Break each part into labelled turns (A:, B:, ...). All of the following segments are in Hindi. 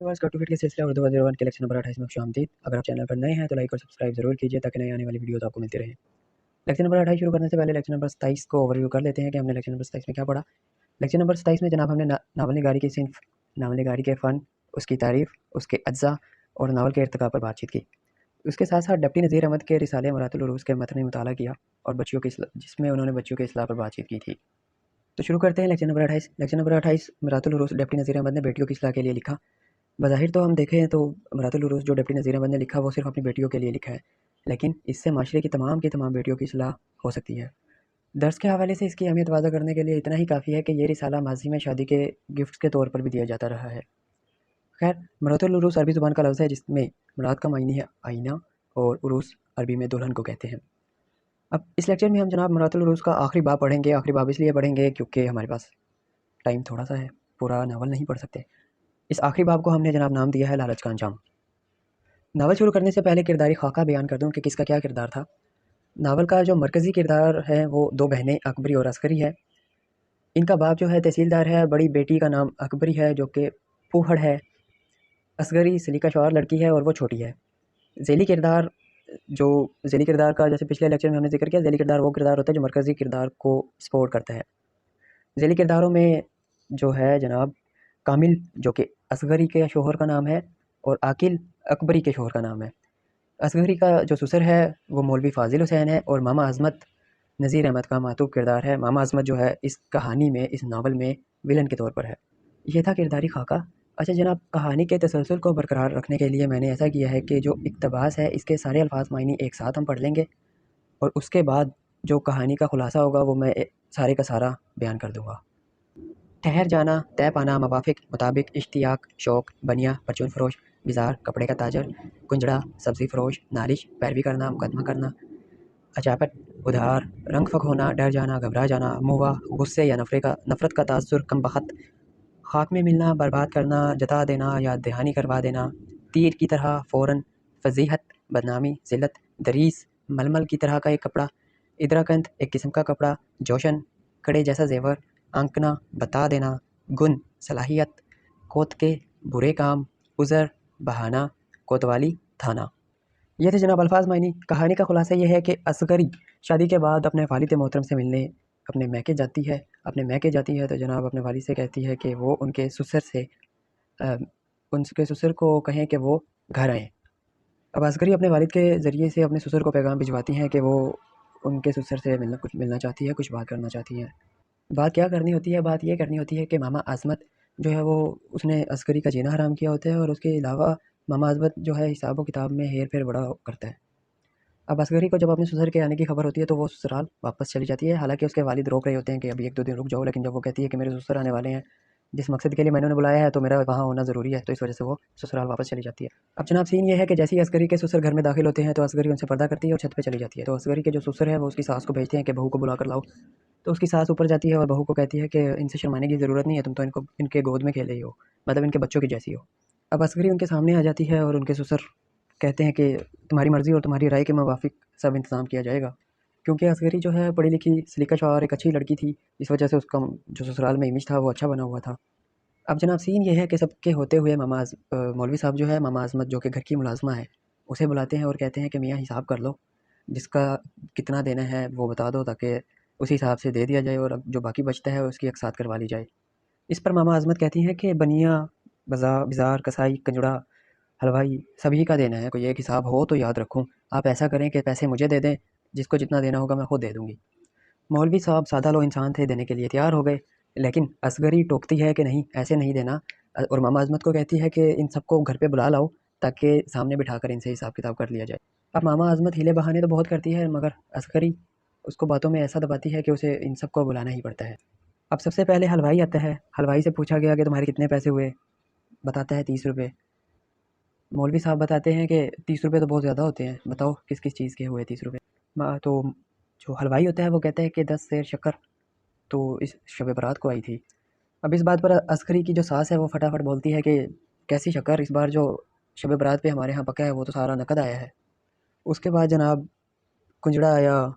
A: बस कट टू फिट के सिलसिला उर्दू 101 के लेक्चर नंबर 28 में खुशामदीद। अगर आप चैनल पर नए हैं तो लाइक और सब्सक्राइब जरूर कीजिए ताकि नई आने वाली वीडियोस आपको मिलती रहे। लेक्चर नंबर 28 शुरू करने से पहले लेक्चर नंबर 27 को ओवरव्यू कर लेते हैं कि हमने लेक्चर नंबर 27 में क्या पढ़ा। लेक्चर नंबर 27 में जनाब हमने नावल निगारी की सिंफ, नावल निगारी के फ़न, उसकी तारीफ़, उसके अज्जा और नावल के इर्तिका पर बातचीत की। उसके साथ साथ डिप्टी नज़ीर अहमद के रिसाले मरातुल उरूज़ के मतन मुताला किया और बच्चियों की जिसमें उन्होंने बच्चियों के इस्लाह पर बातचीत की थी। तो शुरू करते हैं लेक्चर नंबर 28। लेक्चर नंबर 28 मरातुल उरूज़ डिप्टी नज़ीर अहमद ने बेटियों की इस्लाह के लिए लिखा। बज़ाहिर तो हम देखें तो मरातुल उरूज़ जो डिप्टी नज़ीर अहमद ने लिखा वो सिर्फ अपनी बेटियों के लिए लिखा है, लेकिन इससे माशरे की तमाम बेटियों की इस्लाह हो सकती है। दर्स के हवाले से इसकी अहमियत वाज़ा करने के लिए इतना ही काफ़ी है कि ये रिसाला माजी में शादी के गिफ्ट्स के तौर पर भी दिया जाता रहा है। खैर, मरातुल उरूस अरबी ज़ुबान का लफ्ज़ है जिसमें मुराद का मायने है आईना और उरूस अरबी में दुल्हन को कहते हैं। अब इस लेक्चर में हम जनाब मरातुल उरूस का आखिरी बाब पढ़ेंगे। आखिरी बाब इसलिए पढ़ेंगे क्योंकि हमारे पास टाइम थोड़ा सा है, पूरा नावल नहीं पढ़ सकते। इस आखिरी बाब को हमने जनाब नाम दिया है लालच का अंजाम। नावल शुरू करने से पहले किरदारी खाका बयान कर दूँ कि किसका क्या किरदार था। नावल का जो मरकज़ी किरदार है वो दो बहनें अकबरी और अस्करी है। इनका बाप जो है तहसीलदार है, बड़ी बेटी का नाम अकबरी है जो कि फूहड़ है। असगरी सलीका शौहर लड़की है और वो छोटी है। ज़ेली किरदार जो ज़ेली किरदार का जैसे पिछले लेक्चर में हमने जिक्र किया, ज़ेली किरदार वो किरदार होता है जो मरकज़ी किरदार को सपोर्ट करता है। ज़ेली किरदारों में जो है जनाब कामिल जो कि असगरी के शौहर का नाम है और आकिल अकबरी के शौहर का नाम है। असगरी का जो ससुर है वो मौलवी फ़ाज़िल हुसैन है और मामा अज़मत नज़ीर अहमद का मातूब किरदार है। मामा अज़मत जो है इस कहानी में, इस नावल में विलन के तौर पर है। ये था किरदारी खाका। अच्छा जनाब, कहानी के तसलसल को बरकरार रखने के लिए मैंने ऐसा किया है कि जो इक़्तिबास है इसके सारे अल्फाज मायने एक साथ हम पढ़ लेंगे और उसके बाद जो कहानी का खुलासा होगा वो मैं सारे का सारा बयान कर दूँगा। ठहर जाना, तय पाना, मवाफ़िक़, मुताबिक, इश्तियाक, शौक़, बनिया, परचून फ़रोश, बिज़ार, कपड़े का ताजर, कुंजड़ा, सब्ज़ी फ़रोश, नालिश, पैरवी करना, मुकदमा करना, अचापट, उधार, रंग फ़क होना, डर जाना, घबरा जाना, मुआ, गुस्से या नफ़रत का तासुर, कमबख़्त, ख़ाक में मिलना, बर्बाद करना, जता देना, याद दहानी करवा देना, तीर की तरह, फ़ौरन, फ़ज़ीहत, बदनामी, ज़िल्लत, दरीस, मलमल की तरह का एक कपड़ा, इदराकंद, एक किस्म का कपड़ा, जोशन, कड़े जैसा ज़ेवर, आंकना, बता देना, गुन, सलाहियत, कोतके, बुरे काम, उज़र, बहाना, कोतवाली, थाना। ये थे जनाब अल्फाज मायने। कहानी का खुलासा ये है कि असगरी शादी के बाद अपने वालिद मोहतरम से मिलने अपने मैके जाती है। अपने मैके जाती है तो जनाब अपने वालिद से कहती है कि वो उनके ससुर से उनके ससुर को कहें कि वो घर आएँ। अब असगरी अपने वालिद के ज़रिए से अपने ससुर को पैगाम भिजवाती हैं कि वो उनके ससुर से मिलना चाहती है, कुछ बात करना चाहती है। बात क्या करनी होती है? बात ये करनी होती है कि मामा आज़मत जो है वो उसने असगरी का जीना हराम किया होता है और उसके अलावा मामा आज़मत जो है हिसाब व किताब में हेर-फेर बड़ा करता है। अब असगरी को जब अपने ससुर के आने की खबर होती है तो वो ससुराल वापस चली जाती है। हालाँकि उसके वालिद रोक रहे होते हैं कि अभी 1-2 दिन रुक जाओ, लेकिन जब वो कहती है कि मेरे ससुर आने वाले हैं, जिस मकसद के लिए मैंने उन्हें बुलाया है तो मेरा वहाँ होना ज़रूरी है, तो इस वजह से वो ससुराल वापस चली जाती है। अब जनाब सीन ये है कि जैसे ही असगरी के ससुर घर में दाखिल होते हैं तो असगरी उनसे पर्दा करती है और छत पे चली जाती है। तो असगरी के जो ससुर है वो उसकी सास को भेजते हैं कि बहू को बुला कर लाओ। तो उसकी सास ऊपर जाती है और बहू को कहती है कि इनसे शर्माने की ज़रूरत नहीं है, तुम तो इनको इनके गोद में खेल रही हो, मतलब इनके बच्चों की जैसी हो। अब असगरी उनके सामने आ जाती है और उनके ससुर कहते हैं कि तुम्हारी मर्ज़ी और तुम्हारी राय के मुवाफ़िक सब इंतज़ाम किया जाएगा। क्योंकि असगरी जो है पढ़ी लिखी सलीका और एक अच्छी लड़की थी, इस वजह से उसका जो ससुराल में इमेज था वो अच्छा बना हुआ था। अब जनाब सीन ये है कि सबके होते हुए मौलवी साहब जो है मामा अज़मत जो कि घर की मुलाज़िमा है, उसे बुलाते हैं और कहते हैं कि मियाँ हिसाब कर लो, जिसका कितना देना है वो बता दो ताकि उसी हिसाब से दे दिया जाए और अब जो बाकी बचता है उसकी अक़सात करवा ली जाए। इस पर मामा अज़मत कहती हैं कि बनिया, बिज़ार, कसाई, कंजुड़ा, हलवाई सभी का देना है, कोई एक हिसाब हो तो याद रखूँ। आप ऐसा करें कि पैसे मुझे दे दें, जिसको जितना देना होगा मैं खुद दे दूँगी। मौलवी साहब सादा लो इंसान थे, देने के लिए तैयार हो गए, लेकिन असगरी टोकती है कि नहीं ऐसे नहीं देना और मामा अज़मत को कहती है कि इन सबको घर पे बुला लाओ ताकि सामने बिठाकर इनसे हिसाब किताब कर लिया जाए। अब मामा अज़मत हीले बहाने तो बहुत करती है मगर असगरी उसको बातों में ऐसा दबाती है कि उसे इन सबको बुलाना ही पड़ता है। अब सबसे पहले हलवाई आता है, हलवाई से पूछा गया कि तुम्हारे कितने पैसे हुए? बताता है 30 रुपए। मौलवी साहब बताते हैं कि 30 रुपए तो बहुत ज़्यादा होते हैं, बताओ किस-किस चीज़ के हुए 30 रुपए? तो जो हलवाई होता है वो कहता है कि 10 सेर शक्कर तो इस शब बारात को आई थी। अब इस बात पर अस्करी की जो सास है वो फटाफट बोलती है कि कैसी शक्कर, इस बार जो शब बारात पे हमारे यहाँ पका है वो तो सारा नकद आया है। उसके बाद जनाब कुंजड़ा आया,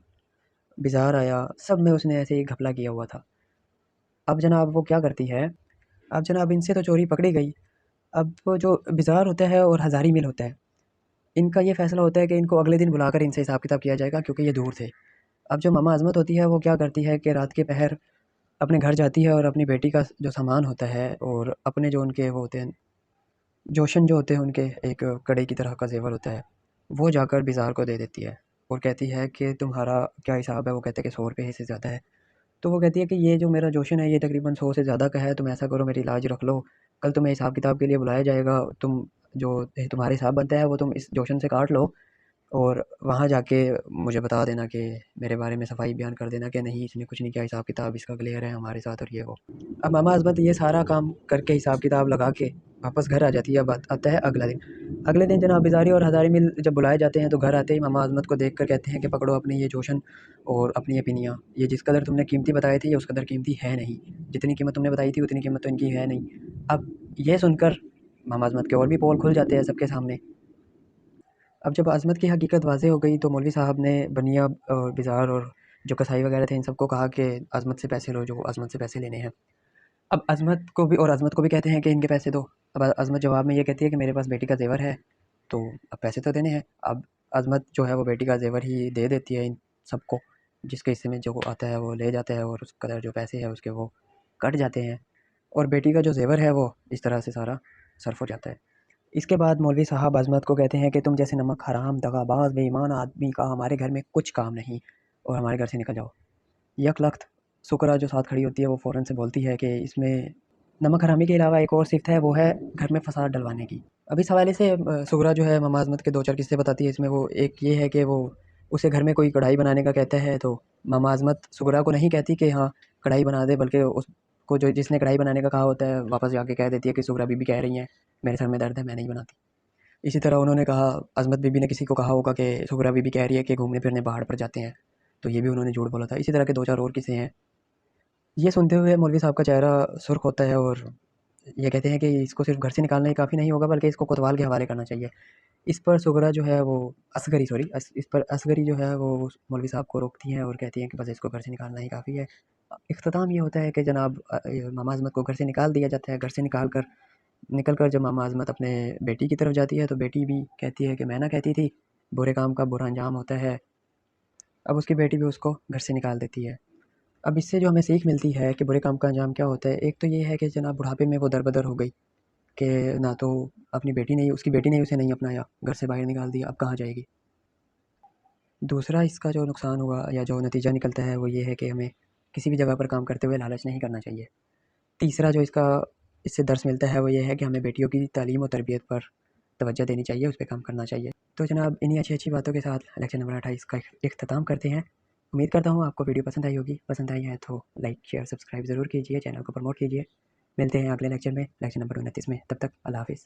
A: बिज़ार आया, सब में उसने ऐसे ही घपला किया हुआ था। अब जनाब वो क्या करती है, अब जनाब इनसे तो चोरी पकड़ी गई, अब वो जो बिज़ार होता है और हज़ारी मिल होता है, इनका ये फ़ैसला होता है कि इनको अगले दिन बुलाकर इनसे हिसाब किताब किया जाएगा, क्योंकि ये दूर थे। अब जो मामा अज़मत होती है वो क्या करती है कि रात के पहर अपने घर जाती है और अपनी बेटी का जो सामान होता है और अपने जो उनके वो होते हैं जोशन जो होते हैं उनके एक कड़े की तरह का ज़ेवर होता है, वो जाकर बिज़ार को दे देती है और कहती है कि तुम्हारा क्या हिसाब है? वो कहते हैं कि 100 रुपये ही से ज़्यादा है। तो वो कहती है कि ये जो मेरा जोशन है ये तकरीबन 100 से ज़्यादा का है, तुम ऐसा करो मेरी इलाज रख लो, कल तुम्हें हिसाब किताब के लिए बुलाया जाएगा, तुम जो तुम्हारे हिसाब बनता है वो तुम इस जोशन से काट लो और वहाँ जाके मुझे बता देना कि मेरे बारे में सफाई बयान कर देना कि नहीं इसने कुछ नहीं किया, हिसाब किताब इसका क्लियर है हमारे साथ और ये वो। अब मामा अज़मत ये सारा काम करके हिसाब किताब लगा के वापस घर आ जाती है। अब आता है अगला दिन। अगले दिन जनाब बिज़ारी और हज़ारी मिल जब बुलाए जाते हैं तो घर आते ही मामा अज़मत को देख कर कहते हैं कि पकड़ो अपनी ये जोशन और अपनी ये पिनियाँ, ये जिस कदर तुमने कीमती बताए थे ये उस कदर कीमती है नहीं, जितनी कीमत तुमने बताई थी उतनी कीमत तो इनकी है नहीं। अब ये सुनकर मामा अज़मत के और भी पोल खुल जाते हैं सबके सामने। अब जब अज़मत की हकीकत वाज़ेह हो गई तो मौलवी साहब ने बनिया और बिज़ार और जो कसाई वगैरह थे इन सबको कहा कि अज़मत से पैसे लो, जो अज़मत से पैसे लेने हैं। अब अज़मत को भी कहते हैं कि इनके पैसे दो। अब अज़मत जवाब में ये कहती है कि मेरे पास बेटी का ज़ेवर है, तो अब पैसे तो देने हैं। अब अज़मत जो है वो बेटी का ज़ेवर ही दे देती है इन सबको, जिसके हिस्से में जो आता है वो ले जाता है और उस कदर जो पैसे हैं उसके वो कट जाते हैं और बेटी का जो ज़ेवर है वो इस तरह से सारा सर्फ़ हो जाता है। इसके बाद मौलवी साहब अज़मत को कहते हैं कि तुम जैसे नमक हराम, दगाबाज़, बेईमान आदमी का हमारे घर में कुछ काम नहीं और हमारे घर से निकल जाओ। यकलख्त शुक्रा जो साथ खड़ी होती है वो फ़ौरन से बोलती है कि इसमें नमक हरामी के अलावा एक और सिफ़त है, वो है घर में फ़साद डलवाने की। अब इस हवाले से शुक्रा जो है मामा अज़मत के 2-4 किस्से बताती है। इसमें वो एक ये है कि वो उसे घर में कोई कढ़ाई बनाने का कहता है तो मामा अज़मत शुक्रा को नहीं कहती कि हाँ, कढ़ाई बना दे, बल्कि उसको जो जिसने कढ़ाई बनाने का कहा होता है वापस जाके कह देती है कि शुक्रा बीबी कह रही हैं, मेरे सर में दर्द है, मैं नहीं बनाती। इसी तरह उन्होंने कहा, अज़मत बीबी ने किसी को कहा होगा कि शुक्रा बीबी कह रही है कि घूमने फिरने पहाड़ पर जाते हैं, तो ये भी उन्होंने झूठ बोला था। इसी तरह के 2-4 और किस्से हैं। ये सुनते हुए मौलवी साहब का चेहरा सुर्ख होता है और ये कहते हैं कि इसको सिर्फ़ घर से निकालना ही काफ़ी नहीं होगा, बल्कि इसको कोतवाल के हवाले करना चाहिए। इस पर सुगरा जो है वो असगरी सॉरी अस इस पर असगरी जो है वो मौलवी साहब को रोकती हैं और कहती हैं कि बस इसको घर से निकालना ही काफ़ी है। इख्तिताम ये होता है कि जनाब मामा अज़मत को घर से निकाल दिया जाता है। घर से निकल कर जब मामा अज़मत अपने बेटी की तरफ जाती है तो बेटी भी कहती है कि मैं ना कहती थी, बुरे काम का बुरा अंजाम होता है। अब उसकी बेटी भी उसको घर से निकाल देती है। अब इससे जो हमें सीख मिलती है कि बुरे काम का अंजाम क्या होता है, एक तो ये है कि जनाब बुढ़ापे में वो दर-बदर हो गई कि ना तो अपनी बेटी ने उसकी बेटी ने उसे नहीं अपनाया, घर से बाहर निकाल दिया, अब कहाँ जाएगी। दूसरा इसका जो नुकसान हुआ या जो नतीजा निकलता है वो ये है कि हमें किसी भी जगह पर काम करते हुए लालच नहीं करना चाहिए। तीसरा जो इससे दर्स मिलता है वो ये है कि हमें बेटियों की तालीम और तरबियत पर तवज्जो देनी चाहिए, उस पे काम करना चाहिए। तो जनाब इन्हीं अच्छी-अच्छी बातों के साथ लेक्चर नंबर 28 का इख्तिताम करते हैं। उम्मीद करता हूँ आपको वीडियो पसंद आई होगी। पसंद आई है तो लाइक, शेयर, सब्सक्राइब ज़रूर कीजिए, चैनल को प्रमोट कीजिए। मिलते हैं अगले लेक्चर में, लेक्चर नंबर 29 में। तब तक अल्लाह हाफ़िज़।